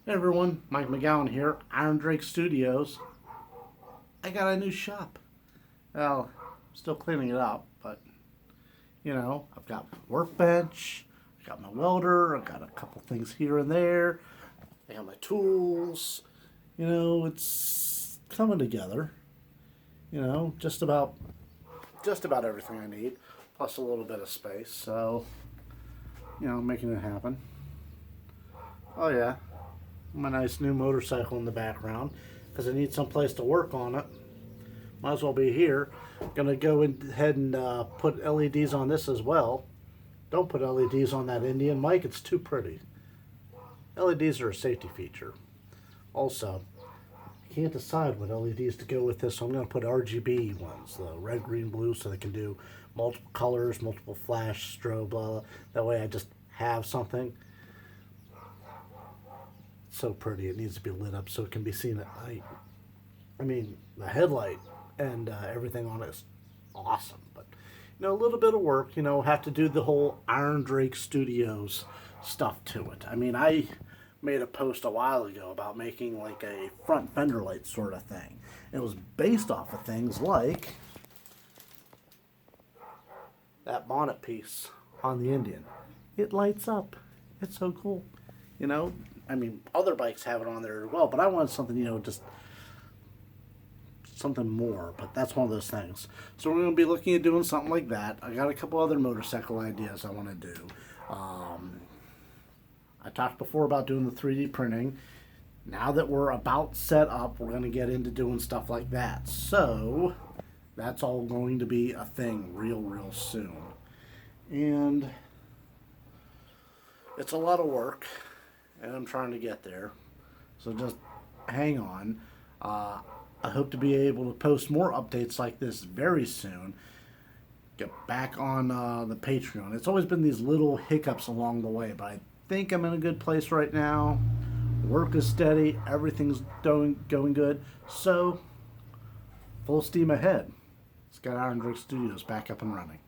Hey everyone, Mike McGowan here, Irondrake Studios. I got a new shop. Well, I'm still cleaning it up, but I've got my workbench, I got my welder, I got a couple things here and there, I got my tools. It's coming together. Just about everything I need, plus a little bit of space. So, making it happen. Oh yeah, my nice new motorcycle in the background because I need some place to work on it. Might as well be here. Gonna go ahead and put LEDs on this as well. Don't put LEDs on that Indian mic, it's too pretty. LEDs are a safety feature. Also, I can't decide what LEDs to go with this, so I'm going to put RGB ones, the red, green, blue, so they can do multiple colors, multiple flash, strobe, blah, blah. That way I just have something. So pretty, it needs to be lit up so it can be seen at night. I mean, the headlight and everything on it is awesome, but a little bit of work. Have to do the whole Irondrake Studios stuff to it. I mean, I made a post a while ago about making like a front fender light sort of thing. It was based off of things like that bonnet piece on the Indian. It lights up. It's so cool. I mean, other bikes have it on there as well, but I wanted something, just something more. But that's one of those things. So we're going to be looking at doing something like that. I got a couple other motorcycle ideas I want to do. I talked before about doing the 3D printing. Now that we're about set up, we're going to get into doing stuff like that. So that's all going to be a thing real soon. And it's a lot of work, and I'm trying to get there. So just hang on. I hope to be able to post more updates like this very soon. Get back on the Patreon. It's always been these little hiccups along the way, but I think I'm in a good place right now. Work is steady. Everything's going good. So, full steam ahead. Let's get Irondrake Studios back up and running.